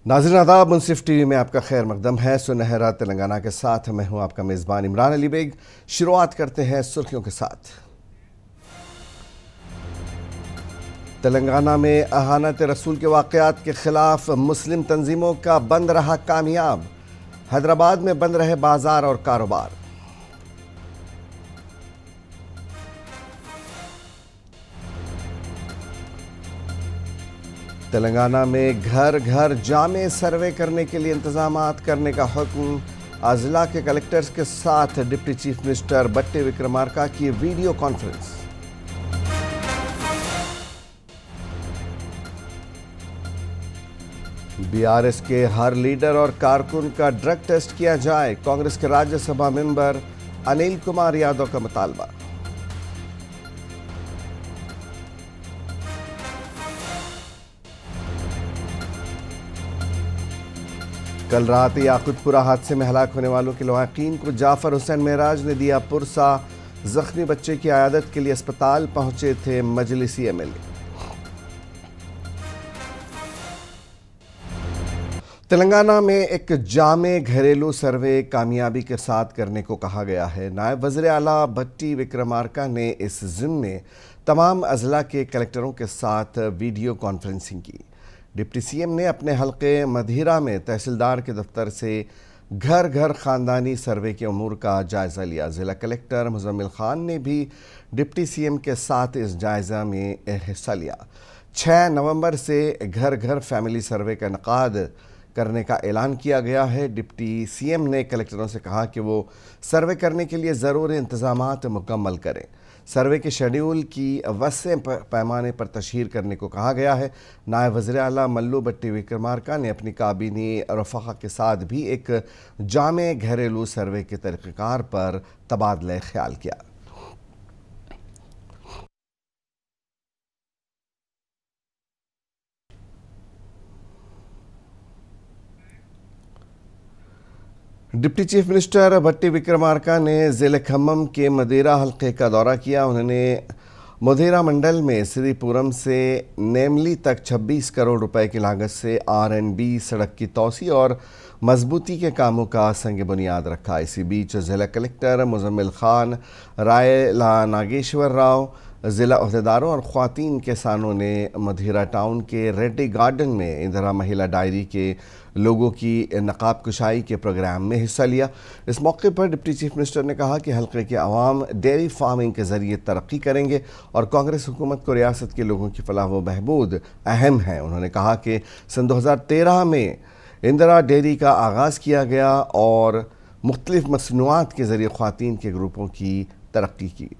नाज़रीन आदाब, मुंसिफ टीवी में आपका खैर मकदम है। सुनहरा तेलंगाना के साथ मैं हूं आपका मेज़बान इमरान अली बेग। शुरुआत करते हैं सुर्खियों के साथ। तेलंगाना में अहानत रसूल के वाक़यात के खिलाफ मुस्लिम तंजीमों का बंद रहा कामयाब। हैदराबाद में बंद रहे बाजार और कारोबार। तेलंगाना में घर घर जामे सर्वे करने के लिए इंतजामात करने का हुक्म। अजला के कलेक्टर्स के साथ डिप्टी चीफ मिनिस्टर बट्टी विक्रमार्का की वीडियो कॉन्फ्रेंस। बीआरएस के हर लीडर और कारकुन का ड्रग टेस्ट किया जाए, कांग्रेस के राज्यसभा मेंबर अनिल कुमार यादव का मुतालबा। कल रात याकुतपुरा हादसे में हलाक होने वालों के लवाकीन को जाफर हुसैन मेराज ने दिया पुरसा। जख्मी बच्चे की आयादत के लिए अस्पताल पहुंचे थे मजलिसी एमएलए। तेलंगाना में एक जामे घरेलू सर्वे कामयाबी के साथ करने को कहा गया है। नायब वज़ीर आला बट्टी विक्रमार्का ने इस ज़िम्मे तमाम अजला के कलेक्टरों के साथ वीडियो कॉन्फ्रेंसिंग की। डिप्टी सीएम ने अपने हल्के मधीरा में तहसीलदार के दफ्तर से घर घर ख़ानदानी सर्वे के उमूर का जायज़ा लिया। ज़िला कलेक्टर मुज़म्मिल खान ने भी डिप्टी सीएम के साथ इस जायज़ा में हिस्सा लिया। 6 नवंबर से घर घर फैमिली सर्वे का इनेकाद करने का ऐलान किया गया है। डिप्टी सीएम ने कलेक्टरों से कहा कि वो सर्वे करने के लिए ज़रूरी इंतज़ामात मुकम्मल करें। सर्वे के शेड्यूल की वस्से पैमाने पर तशहीर करने को कहा गया है। नायब वज़ीर आला मल्लू बट्टी विक्रमार्का ने अपनी काबीनी रफ़ा के साथ भी एक जामे घरेलू सर्वे के तरीक़ाकार पर तबादला ख्याल किया। डिप्टी चीफ मिनिस्टर बट्टी विक्रमार्का ने ज़िले खम्मम के मदेरा हल्के का दौरा किया। उन्होंने मदेरा मंडल में श्रीपुरम से नेमली तक 26 करोड़ रुपए की लागत से R&B सड़क की तोसी और मजबूती के कामों का संग बुनियाद रखा। इसी बीच ज़िला कलेक्टर मुज़म्मिल खान, रायला नागेश्वर राव, ज़िला अहदेदारों और ख़वातीन किसानों ने मधेरा टाउन के रेड्डी गार्डन में इंदिरा महिला डायरी के लोगों की नकाब कुशाई के प्रोग्राम में हिस्सा लिया। इस मौके पर डिप्टी चीफ मिनिस्टर ने कहा कि हल्के के अवाम डेयरी फार्मिंग के ज़रिए तरक्की करेंगे और कांग्रेस हुकूमत को रियासत के लोगों की फलाह व बहबूद अहम है। उन्होंने कहा कि सन 2013 में इंदिरा डेयरी का आगाज़ किया गया और मुख्तलिफ मसनूआत के ज़रिए ख़वातीन के ग्रुपों की तरक्की की।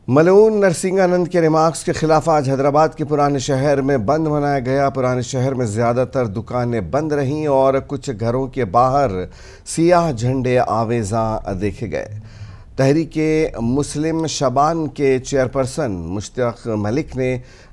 मलऊन नरसिंहानंद के रिमार्क्स के खिलाफ आज हैदराबाद के पुराने शहर में बंद मनाया गया। पुराने शहर में ज़्यादातर दुकानें बंद रहीं और कुछ घरों के बाहर सियाह झंडे आवेज़ा देखे गए। तहरीक मुस्लिम शबान के चेयरपर्सन मुश्ताक मलिक ने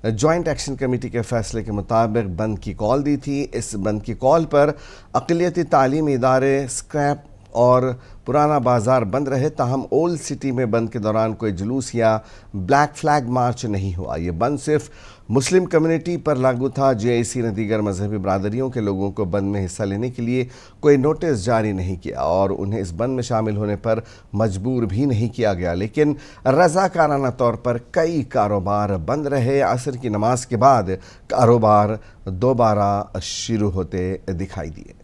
जॉइंट एक्शन कमेटी के फैसले के मुताबिक बंद की कॉल दी थी। इस बंद की कॉल पर अक़लियती तालीमी इदारे, स्क्रैप और पुराना बाजार बंद रहे। ताहम ओल्ड सिटी में बंद के दौरान कोई जुलूस या ब्लैक फ्लैग मार्च नहीं हुआ। ये बंद सिर्फ मुस्लिम कम्युनिटी पर लागू था। JIC ने दीगर मजहबी बरादरियों के लोगों को बंद में हिस्सा लेने के लिए कोई नोटिस जारी नहीं किया और उन्हें इस बंद में शामिल होने पर मजबूर भी नहीं किया गया। लेकिन रज़ाकाराना तौर पर कई कारोबार बंद रहे। असर की नमाज के बाद कारोबार दोबारा शुरू होते दिखाई दिए।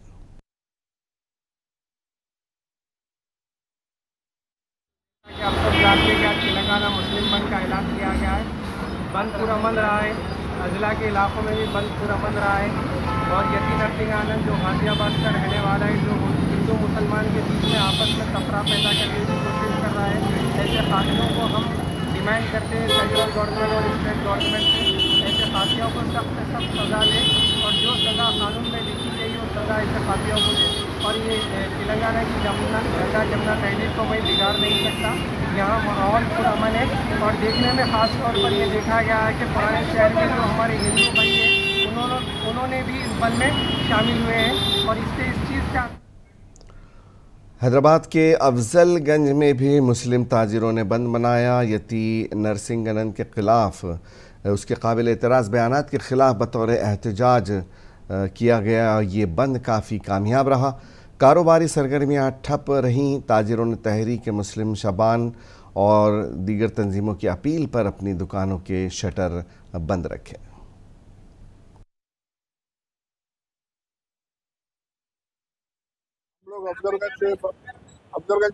आप सब जानते हैं कि आज तेलंगाना मुस्लिम बंद का ऐलान किया गया है। बंद पूरा बंद रहा है। अजला के इलाकों में भी बंद पूरा बंद रहा है और यती नरसिंहानंद जो गाजियाबाद का रहने वाला है, जो हिंदू मुसलमान के बीच में आपस में तफरा पैदा करने की कोशिश कर रहा है, ऐसे कातिलों को हम डिमांड करते हैं सेंट्रल गवर्नमेंट और स्टेट गवर्नमेंट से ऐसे कातियों को सख्त से सख्त सज़ा दे और जो सज़ा कानून में लिखी गई वो सज़ा ऐसे कातियों को दे। और ये तेलंगाना की गंगा जमुना तहरीर को कोई बिगाड़ नहीं सकता। यहाँ माहौल पूरा अमन है और देखने में ख़ास तौर पर ये देखा गया है कि पुराने शहर में जो हमारे हिंदू भाई हैं उन्होंने भी इस बंद में शामिल हुए हैं और इससे इस चीज़ का हैदराबाद के अफजलगंज में भी मुस्लिम ताजिरों ने बंद मनाया। यति नरसिंगनन के खिलाफ उसके काबिल एतराज़ बयानात के ख़िलाफ़ बतौर एहतजाज किया गया। ये बंद काफ़ी कामयाब रहा। कारोबारी सरगर्मियाँ ठप रहीं। ताजिरों ने तहरीक मुस्लिम शबान और दीगर तंजीमों की अपील पर अपनी दुकानों के शटर बंद रखे। लोग अफजलगंज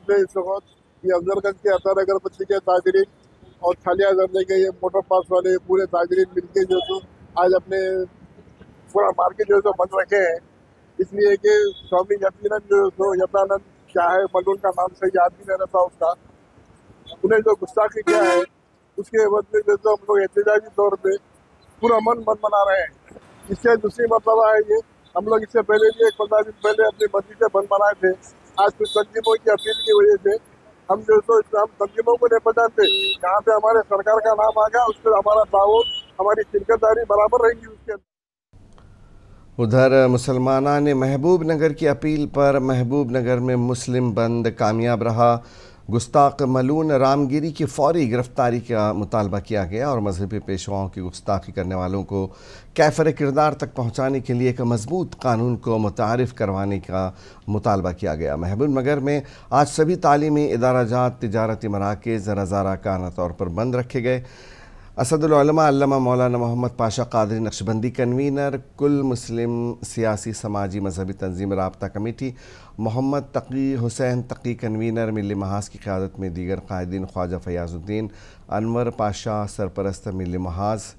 में इस वक्त ये अफजलगंज के अतर अगरबत्ती के ताजरीन और छालिया जरने के ये मोटर पास वाले पूरे ताजरीन मिलके जो तो आज अपने पूरा मार्केट जो है तो बंद रखे हैं, इसलिए कि स्वामी यतीनंद शाह मलून का नाम सही याद भी नहीं रहता उसका, उन्हें जो गुस्ताखी किया है उसके एवज में जो तो हम लोग एहतजाजी तौर पे पूरा मन मना रहे हैं। इससे दूसरी मतलब है ये, हम लोग इससे पहले भी 15 दिन पहले अपनी मस्जिदें बंद बनाए थे। आज कुछ तंजीमों की अपील की वजह से हम जो तो हम तंजीमों को नहीं पहचानते, यहाँ पे हमारे सरकार का नाम आ गया, उस पर हमारा ताउन हमारी शिरकतदारी बराबर रहेगी उसके अंदर। उधर मुसलमाना ने महबूब नगर की अपील पर महबूब नगर में मुस्लिम बंद कामयाब रहा। गुस्ताख मलून रामगिरी की फौरी गिरफ्तारी का मुतालबा किया गया और मजहबी पेशवाओं की गुस्ताखी करने वालों को कैफर किरदार तक पहुँचाने के लिए एक मजबूत कानून को मुतारिफ करवाने का मुतालबा किया गया। महबूब नगर में आज सभी तालीमी इदाराजात, तिजारती मराकज़ रज़ाकाराना तौर पर बंद रखे गए। असदुल उलमा अल्लामा मौलाना मोहम्मद पाशा कादरी नक्शबंदी कन्वीनर, कुल मुस्लिम सियासी समाजी मजहबी तंजीम राब्ता कमेटी, मोहम्मद तकी हुसैन तकी कन्वीनर मिली महाज की क़यादत में दीगर कायदीन, ख्वाजा फयाजुद्दीन अनवर पाशा सरपरस्त मिली महाज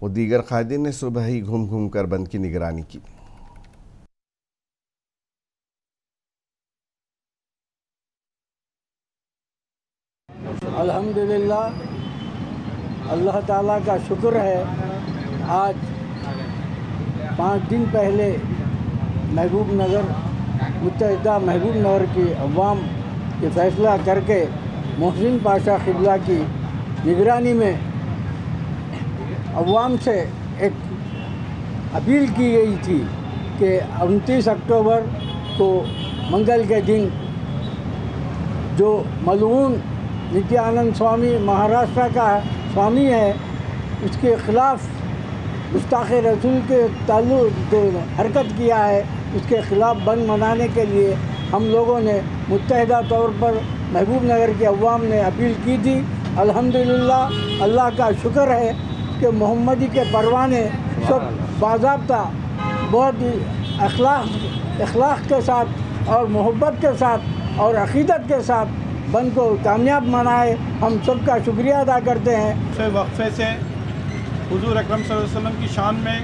और दीगर कायदीन ने सुबह ही घूम घूम कर बंद की निगरानी की। अल्हम्दुलिल्लाह, अल्लाह ताला का शुक्र है, आज 5 दिन पहले महबूब नगर मुत्तहिदा महबूब नगर की अवाम ये फ़ैसला करके मोहसिन पाशा क़िबला की निगरानी में अवाम से एक अपील की गई थी कि 29 अक्टूबर को मंगल के दिन जो मलऊन नित्यानंद स्वामी महाराष्ट्र का स्वामी है, उसके ख़िलाफ़ गुस्ताख़ रसूल के ताल्लुक़ जो हरकत किया है उसके ख़िलाफ़ बंद मनाने के लिए हम लोगों ने मुत्तहिदा तौर पर महबूब नगर के अवाम ने अपील की थी। अल्हम्दुलिल्लाह, अल्लाह का शुक्र है कि मोहम्मदी के परवाने सब बाज़ाब्ता बहुत अखलाक़ के साथ और मोहब्बत के साथ और अक़ीदत के साथ बंद को कामयाब मनाए। हम सब का शुक्रिया अदा करते हैं। वक्फे से हुज़ूर अकरम सल्लल्लाहु अलैहि वसल्लम की शान में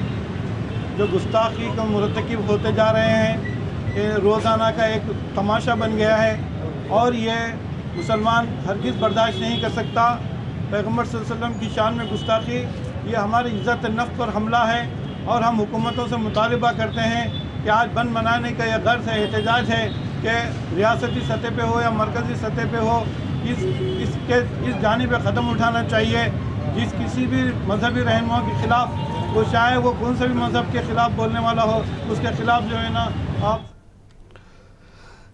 जो गुस्ताखी को मुरतकिब होते जा रहे हैं, ये रोज़ाना का एक तमाशा बन गया है और ये मुसलमान हरगिज़ बर्दाश्त नहीं कर सकता। पैगम्बर सल्लल्लाहु अलैहि वसल्लम की शान में गुस्ताखी ये हमारी इज़्ज़त नफ्स पर हमला है और हम हुकूमतों से मुतालबा करते हैं कि आज बंद मनाने का यह गर्ज है, एहतजाज है कि रियासती सतह पे हो या मरकज़ी सतह पे हो, इस जानिब क़दम उठाना चाहिए। जिस किसी भी मजहबी रहनुमा के ख़िलाफ़, वो चाहे वो कौन से भी मज़हब के ख़िलाफ़ बोलने वाला हो, उसके ख़िलाफ़ जो है ना आप।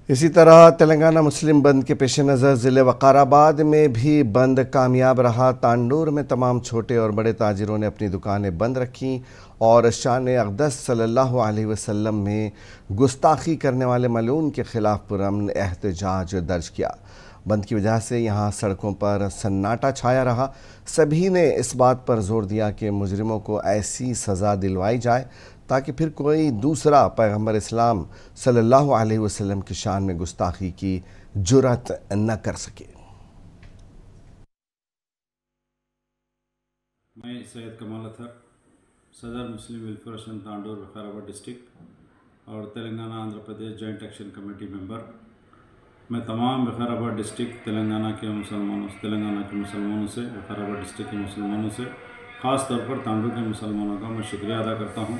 इसी तरह तेलंगाना मुस्लिम बंद के पेश नज़र ज़िले वक़ाराबाद में भी बंद कामयाब रहा। तांडूर में तमाम छोटे और बड़े ताजिरों ने अपनी दुकानें बंद रखीं और शान अक़दस सल्लल्लाहु अलैहि वसल्लम में गुस्ताखी करने वाले मलऊन के ख़िलाफ़ पुरअमन एहतजाज दर्ज किया। बंद की वजह से यहाँ सड़कों पर सन्नाटा छाया रहा। सभी ने इस बात पर जोर दिया कि मुजरिमों को ऐसी सज़ा दिलवाई जाए ताकि फिर कोई दूसरा पैगम्बर इस्लाम सल्लल्लाहु अलैहि वसल्लम की शान में गुस्ताखी की जुर्रत न कर सके। मैं सैयद कमाल अतहर, सदर Muslim welfare association Tandur Vikarabad district और Telangana Andhra Pradesh joint action committee member. मैं तमाम वक़ाराबाद डिस्ट्रिक्ट तेलंगाना के मुसलमानों से, वक़ाराबाद डिस्ट्रिक्ट के मुसलमानों से, ख़ास तौर पर तांडूर के मुसलमानों का मैं शुक्रिया अदा करता हूँ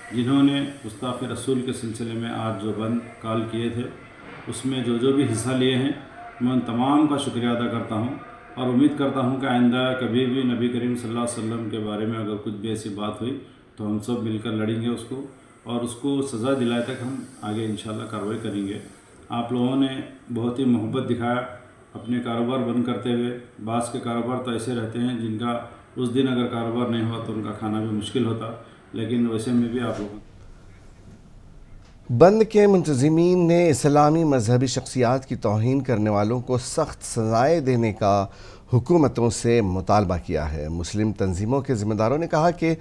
जिन्होंने गुस्ताख़ी रसूल के सिलसिले में आज जो बंद कॉल किए थे उसमें जो भी हिस्सा लिए हैं, मैं उन तमाम का शुक्रिया अदा करता हूँ और उम्मीद करता हूँ कि आइंदा कभी भी नबी करीम सल्लल्लाहु अलैहि वसल्लम के बारे में अगर कुछ भी ऐसी बात हुई तो हम सब मिलकर लड़ेंगे उसको और उसको सज़ा दिलाए तक हम आगे इंशाल्लाह कार्रवाई करेंगे। आप लोगों ने बहुत ही मोहब्बत दिखाया अपने कारोबार बंद करते हुए। बास के कारोबार तो ऐसे रहते हैं जिनका उस दिन अगर कारोबार नहीं हुआ तो उनका खाना भी मुश्किल होता, लेकिन वैसे में भी आप लोगों बंद के मुंतज़िमीन ने इस्लामी मजहबी शख्सियात की तौहीन करने वालों को सख्त सज़ाएँ देने का हुकूमतों से मुतालबा किया है। मुस्लिम तंजीमों के ज़िम्मेदारों ने कहा कि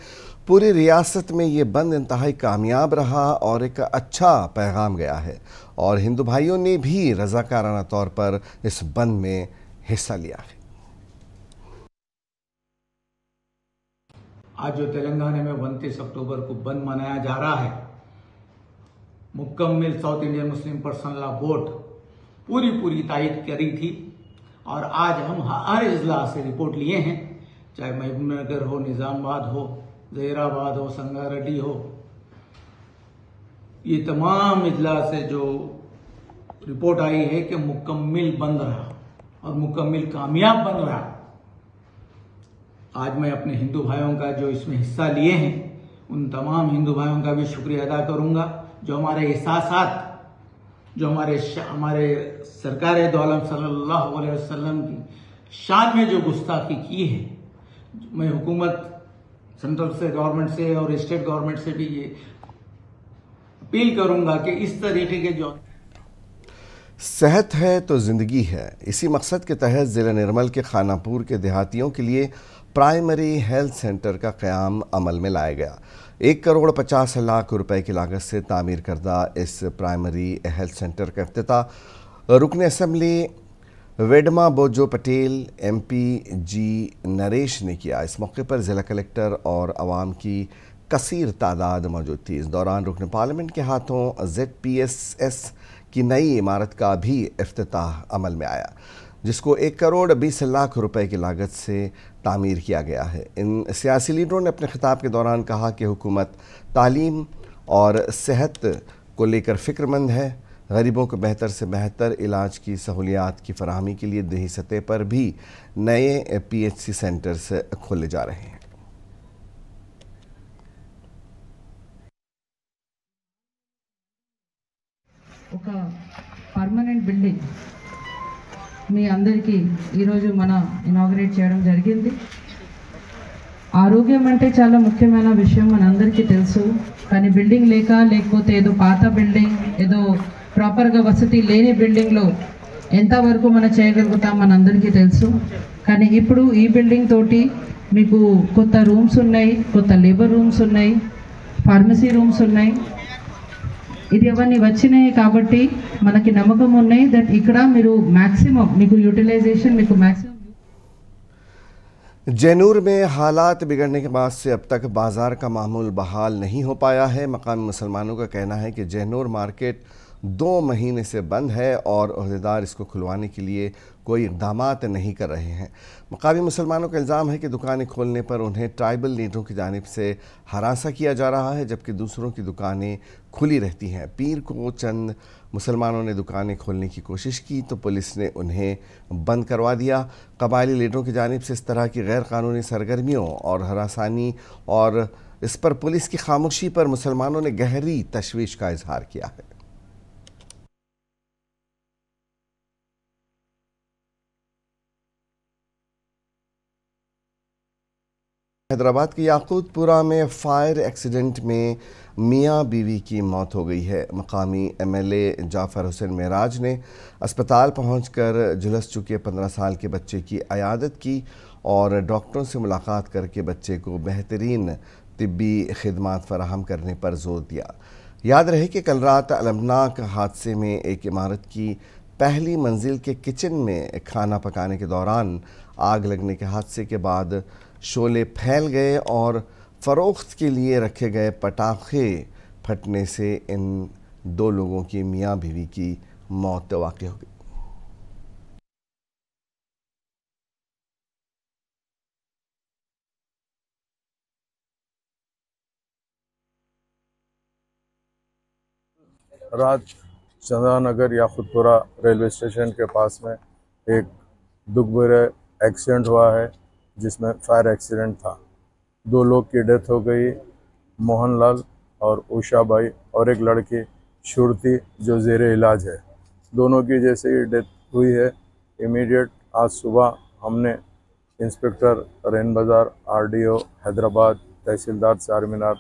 पूरी रियासत में ये बंद इंतहाई कामयाब रहा और एक अच्छा पैगाम गया है और हिंदू भाइयों ने भी रज़ाकाराना तौर पर इस बंद में हिस्सा लिया है। आज जो तेलंगाना में 29 अक्टूबर को बंद मनाया जा रहा है, मुकम्मल south Indian Muslim personal law board पूरी तायद करी थी और आज हम हर इजलास से रिपोर्ट लिए हैं, चाहे महबूबनगर हो, निज़ामाबाद हो, जहीराबाद हो, संगारेड्डी हो, ये तमाम इजलास से जो रिपोर्ट आई है कि मुकम्मल बंद रहा और मुकम्मल कामयाब बंद रहा। आज मैं अपने हिंदू भाइयों का जो इसमें हिस्सा लिए हैं उन तमाम हिंदू भाइयों का भी शुक्रिया अदा करूंगा, जो हमारे एहसासात, जो हमारे सरकार दो आलम सल्लल्लाहु अलैहि वसल्लम की शान में जो गुस्ताखी की है। मैं हुकूमत सेंट्रल से गवर्नमेंट से और स्टेट गवर्नमेंट से भी ये अपील करूंगा कि इस तरीके के जो सेहत है तो ज़िंदगी है, इसी मकसद के तहत ज़िला निर्मल के खानापुर के देहातियों के लिए प्राइमरी हेल्थ सेंटर का क़याम अमल में लाया गया। 1,50,00,000 रुपए की लागत से तामीर करदा इस प्राइमरी हेल्थ सेंटर का इफ्तिताह रुकन असम्बली वेडमा बोजो पटेल MP जी नरेश ने किया। इस मौके पर ज़िला कलेक्टर और आवाम की कसीर तादाद मौजूद थी। इस दौरान रुकन पार्लियामेंट के हाथों ZPSS की नई इमारत का भी इफ्तिताह अमल में आया, जिसको 1,20,00,000 रुपए की लागत से तामीर किया गया है। इन सियासी लीडरों ने अपने खिताब के दौरान कहा कि हुकूमत तालीम और सेहत को लेकर फ़िक्रमंद है। गरीबों को बेहतर से बेहतर इलाज की सहूलियात की फराहमी के लिए देही सतह पर भी नए PHC सेंटर्स खोले जा रहे हैं। ఒక పర్మనెంట్ బిల్డింగ్ మీ అందరికీ ఈరోజు మనం ఇనాగరేట్ చేయడం జరిగింది. ఆరోగ్యం అంటే చాలా ముఖ్యమైన విషయం మనందరికీ తెలుసు. కానీ బిల్డింగ్ లేకపోతే ఏదో పాత బిల్డింగ్, ఏదో ప్రాపర్గా వసతి లేని బిల్డింగ్లో ఎంతవరకు మనం చేయగలుగుతాం మనందరికీ తెలుసు. కానీ ఇప్పుడు ఈ బిల్డింగ్ తోటి మీకు కొత్త రూమ్స్ ఉన్నాయి, కొత్త లేబర్ రూమ్స్ ఉన్నాయి, ఫార్మసీ రూమ్స్ ఉన్నాయి. ఇది అవన్నీ వచ్చినాయి కాబట్టి మనకి నమ్మకం ఉన్నాయి దట్ ఇక్కడ మీరు मैक्सिमम మీకు यूटिलाइजेशन మీకు मैक्सिमम। जैनूर में हालात बिगड़ने के बाद से अब तक बाज़ार का मामूल बहाल नहीं हो पाया है। मकामी मुसलमानों का कहना है कि जैनूर मार्केट 2 महीने से बंद है और अहदेदार इसको खुलवाने के लिए कोई इक़दामात नहीं कर रहे हैं। मकामी मुसलमानों का इल्ज़ाम है कि दुकानें खोलने पर उन्हें ट्राइबल लीडरों की जानिब से हरासा किया जा रहा है, जबकि दूसरों की दुकानें खुली रहती हैं। पीर को चंद मुसलमानों ने दुकानें खोलने की कोशिश की तो पुलिस ने उन्हें बंद करवा दिया। कबायली लीडरों की जानिब से इस तरह की गैर कानूनी सरगर्मियों और हरासानी और इस पर पुलिस की खामोशी पर मुसलमानों ने गहरी तशवीश का इजहार किया है। हैदराबाद के याकूतपुरा में फायर एक्सीडेंट में मियाँ बीवी की मौत हो गई है। मकामी MLA जाफ़र हुसैन मेराज ने अस्पताल पहुंचकर झुलस चुके 15 साल के बच्चे की अयादत की और डॉक्टरों से मुलाकात करके बच्चे को बेहतरीन तिब्बी खिदमात फराहम करने पर जोर दिया। याद रहे कि कल रात अलमनाक हादसे में एक इमारत की पहली मंजिल के किचन में खाना पकाने के दौरान आग लगने के हादसे के बाद शोले फैल गए और फ़रोख्त के लिए रखे गए पटाखे फटने से इन 2 लोगों की मियाँ बीवी की मौत वाक़ई हो गई। रात चंद्रानगर याकूतपुरा रेलवे स्टेशन के पास में एक दुख भरा एक्सीडेंट हुआ है, जिसमें फायर एक्सीडेंट था। 2 लोग की डेथ हो गई, मोहनलाल और उषा भाई, और एक लड़की श्रुति जो ज़ेरे इलाज है। दोनों की जैसे ही डेथ हुई है, इमीडिएट आज सुबह हमने इंस्पेक्टर रेन बाज़ार, RDO हैदराबाद, तहसीलदार चारमीनार,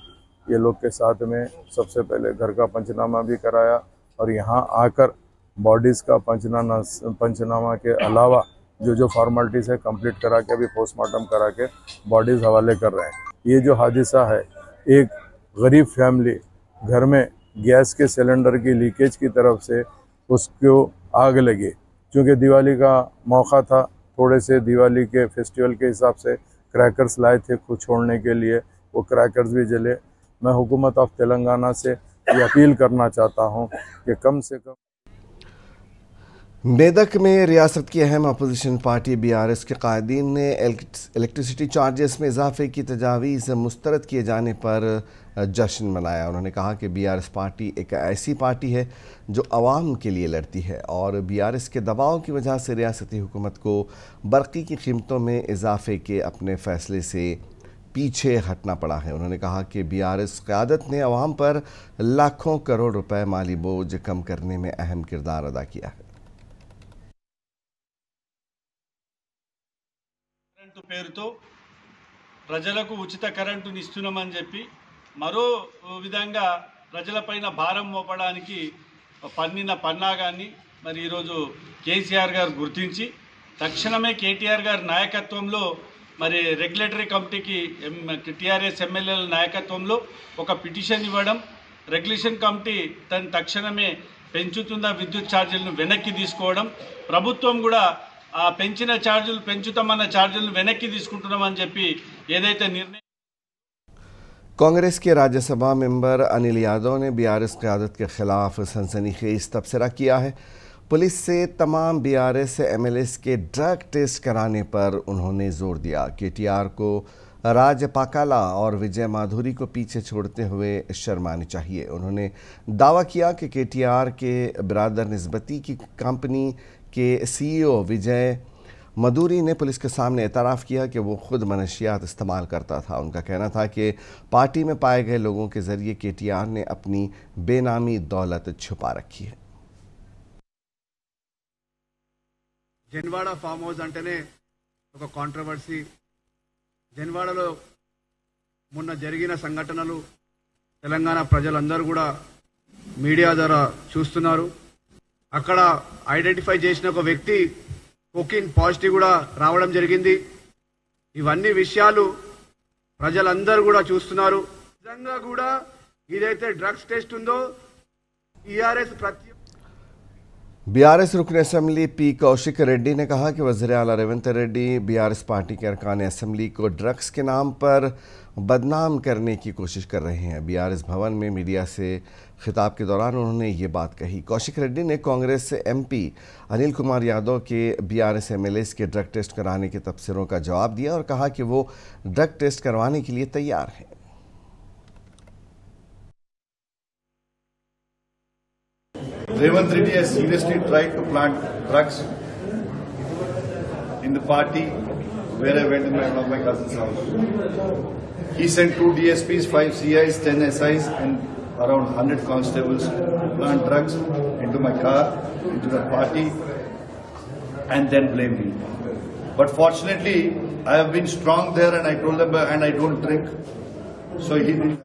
ये लोग के साथ में सबसे पहले घर का पंचनामा भी कराया और यहाँ आकर बॉडीज़ का पंचनामा के अलावा जो फॉर्मेलिटीज़ है कंप्लीट करा के अभी पोस्टमार्टम करा के बॉडीज़ हवाले कर रहे हैं। ये जो हादसा है, एक गरीब फैमिली घर में गैस के सिलेंडर की लीकेज की तरफ से उसको आग लगी, क्योंकि दिवाली का मौका था, थोड़े से दिवाली के फेस्टिवल के हिसाब से क्रैकर्स लाए थे खुद छोड़ने के लिए, वो क्रैकर्स भी जले। मैं हुकूमत ऑफ तेलंगाना से ये अपील करना चाहता हूँ कि कम से कम। मेदक में रियासत की अहम अपोजिशन पार्टी BRS के कायदीन ने इलेक्ट्रिसिटी चार्जेस में इजाफे की तजावीज़ मुस्तरद किए जाने पर जश्न मनाया। उन्होंने कहा कि BRS पार्टी एक ऐसी पार्टी है जो आवाम के लिए लड़ती है और BRS के दबाव की वजह से रियासती हुकूमत को बरक़ी की कीमतों में इजाफे के अपने फ़ैसले से पीछे हटना पड़ा है। उन्होंने कहा कि BRS क़यादत ने आवाम पर लाखों करोड़ रुपए माली बोझ कम करने में अहम किरदार अदा किया है। పేరుతో ప్రజలకు ఉచిత కరెంటుని ఇస్తున్నామని చెప్పి మరో విధంగా ప్రజలపైన భారం మోపడానికి పన్నిన పన్నాగాన్ని మరి ఈరోజు కేసీఆర్ గారు గుర్తించి తక్షణమే కేటీఆర్ గారి నాయకత్వంలో మరి రెగ్యులేటరీ కమిటీకి TRS ఎమ్మెల్యేల నాయకత్వంలో ఒక పిటిషన్ ఇవ్వడం, రెగ్యులేషన్ కమిటీ తక్షణమే పెంచుతున్న విద్యుత్ ఛార్జీలను వెనక్కి తీసుకోవడం, ప్రభుత్వం కూడా ఆ పెంచిన ఛార్జీలు పెంచుతామన్న ఛార్జీలను వెనక్కి తీసుకుంటున్నామని చెప్పి ఏదైతే నిర్ణయం। कांग्रेस के राज्यसभा मेंबर अनिल यादव ने BRS क़यादत के खिलाफ सनसनीखेज तबसरा किया है। पुलिस से तमाम BRS MLAs के ड्रग टेस्ट कराने पर उन्होंने जोर दिया। KTR को राज पाकाला और विजय माधुरी को पीछे छोड़ते हुए शर्मानी चाहिए। उन्होंने दावा किया कि KTR के बिरादर निस्बती की कंपनी के CEO विजय मधुरी ने पुलिस के सामने एतराफ़ किया कि वो खुद मनशियात इस्तेमाल करता था। उनका कहना था कि पार्टी में पाए गए लोगों के ज़रिए KTR ने अपनी बेनामी दौलत छुपा रखी है। జన్వాడ ఫామ్ హౌస్ అంటేనే ఒక కాంట్రవర్సీ. జన్వాడలో మొన్న జరిగిన సంఘటనలు తెలంగాణ ప్రజలందరూ కూడా మీడియా ద్వారా చూస్తున్నారు. అక్కడ ఐడెంటిఫై చేసిన ఒక వ్యక్తి కోకిన్ పాజిటివ్ కూడా రావడం జరిగింది. ఇవన్నీ విషయాలు ప్రజలందరూ కూడా చూస్తున్నారు. నిజంగా కూడా ఇదైతే డ్రగ్స్ టెస్ట్ ఉందో TRS BRS रुकन असम्बली P कौशिक रेड्डी ने कहा कि वज़ीर आला रेवंत रेड्डी BRS पार्टी के अरकान असम्बली को ड्रग्स के नाम पर बदनाम करने की कोशिश कर रहे हैं। BRS भवन में मीडिया से खिताब के दौरान उन्होंने ये बात कही। कौशिक रेड्डी ने कांग्रेस MP अनिल कुमार यादव के BRS MLAs के ड्रग टेस्ट कराने के तबसरों का जवाब दिया और कहा कि वो ड्रग टेस्ट करवाने के लिए तैयार हैं। Revant Reddy has seriously tried to plant drugs in the party where I went in one of my cousin's house. He sent 2 DSPs, 5 CIs, 10 SIs and around 100 constables to plant drugs into my car, into the party and then blame me. But fortunately, I have been strong there and I told them and I don't drink. So he didn't.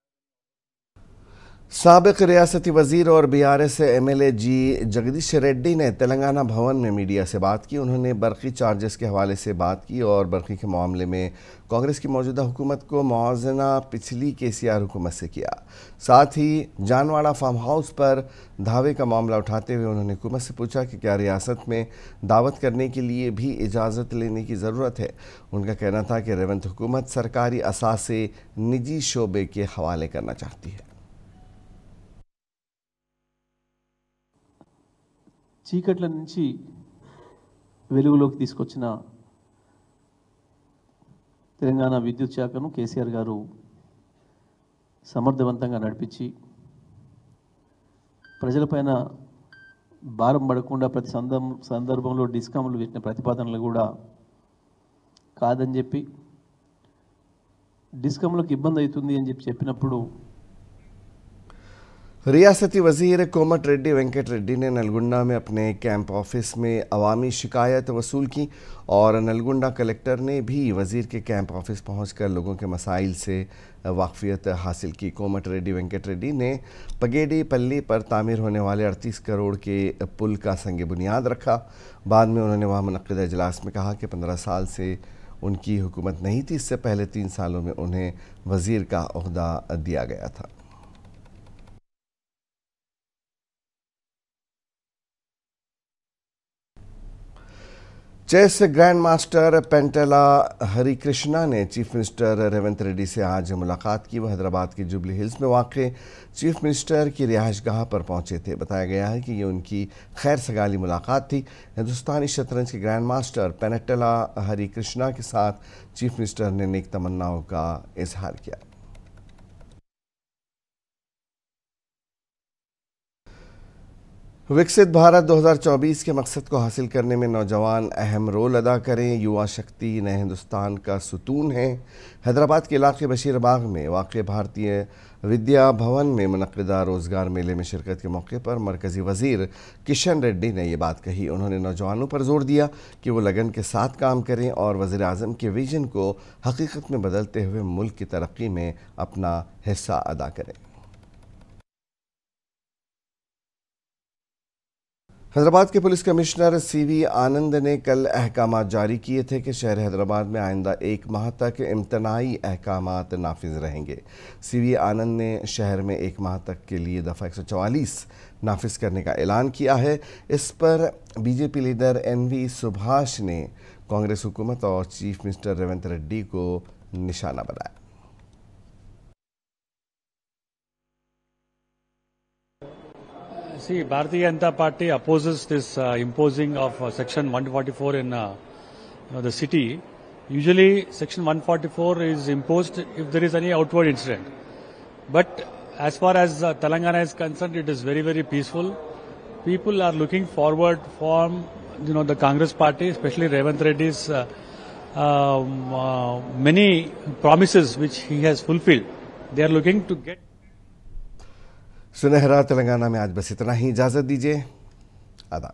साबिक रियासती वज़ीर और BRS MLA जी जगदीश रेड्डी ने तेलंगाना भवन में media से बात की। उन्होंने बरक़ी चार्जेस के हवाले से बात की और बरक़ी के मामले में कांग्रेस की मौजूदा हुकूमत को मुआवज़ना पिछली KCR हुकूमत से किया। साथ ही जानवाड़ा फार्म हाउस पर धावे का मामला उठाते हुए उन्होंने हुकूमत से पूछा कि क्या रियासत में दावत करने के लिए भी इजाज़त लेने की ज़रूरत है। उनका कहना था कि रेवंत हुकूमत सरकारी असासे निजी शोबे के हवाले करना चाहती है। చీకట్ల నుంచి వెలుగులోకి తీసుకొచ్చిన తెలంగాణ విద్యుత్ శాఖను కేసీఆర్ గారు సమర్థవంతంగా నడిపించి ప్రజలపైన భారం పడకుండా ప్రతి సందర్భంలో డిస్కామ్లు పెట్టిన ప్రతిపాదనలు కూడా కాదని చెప్పి డిస్కామ్లకు ఇబ్బంది అవుతుంది అని చెప్పినప్పుడు रियासती वजीर कोमट रेड्डी वेंकट रेड्डी ने नलगुंडा में अपने कैंप ऑफिस में अवामी शिकायत वसूल की और नलगुंडा कलेक्टर ने भी वजीर के कैंप ऑफिस पहुंचकर लोगों के मसाइल से वाकफियत हासिल की। कोमट रेड्डी वेंकट रेड्डी ने पगेडी पल्ली पर तामीर होने वाले 38 करोड़ के पुल का संग बुनियाद रखा। बाद में उन्होंने वहां मुनक्किदा इजलास में कहा कि 15 साल से उनकी हुकूमत नहीं थी, इससे पहले 3 सालों में उन्हें वजीर का ओहदा दिया गया था। चेस ग्रैंड मास्टर पेंटेला हरिकृष्णा ने चीफ मिनिस्टर रेवंत रेड्डी से आज मुलाकात की। वह हैदराबाद के जुबली हिल्स में वाक़ चीफ मिनिस्टर की रिहाइशगाह पर पहुंचे थे। बताया गया है कि ये उनकी खैर सगाली मुलाकात थी। हिंदुस्तानी शतरंज के ग्रैंड मास्टर पेंटेला हरिकृष्णा के साथ चीफ मिनिस्टर ने नेक तमन्नाओं का इजहार किया। विकसित भारत 2024 के मकसद को हासिल करने में नौजवान अहम रोल अदा करें। युवा शक्ति नए हिंदुस्तान का सुतून है। हैदराबाद के इलाके बशीरबाग में वाक़ भारतीय विद्या भवन में मुनक्किदा रोज़गार मेले में शिरकत के मौके पर मरकज़ी वज़ीर किशन रेड्डी ने ये बात कही। उन्होंने नौजवानों पर जोर दिया कि वो लगन के साथ काम करें और वज़ीर आज़म के विजन को हकीकत में बदलते हुए मुल्क की तरक्की में अपना हिस्सा अदा करें। हैदराबाद के पुलिस कमिश्नर सीवी आनंद ने कल अहकामात जारी किए थे कि शहर हैदराबाद में आइंदा 1 माह तक इम्तनाई अहकामात नाफिज रहेंगे। सीवी आनंद ने शहर में 1 माह तक के लिए दफ़ा 144 नाफिज करने का ऐलान किया है। इस पर बीजेपी लीडर NV सुभाष ने कांग्रेस हुकूमत और चीफ मिनिस्टर रेवंत रेड्डी को निशाना बनाया। See, Bharatiya Janata Party opposes this imposing of Section 144 in the city. Usually, Section 144 is imposed if there is any outward incident. But as far as Telangana is concerned, it is very, very peaceful. People are looking forward from the Congress Party, especially Revanth Reddy's many promises which he has fulfilled. They are looking to get. सुनहरा तेलंगाना में आज बस इतना ही। इजाज़त दीजिए। आदाब।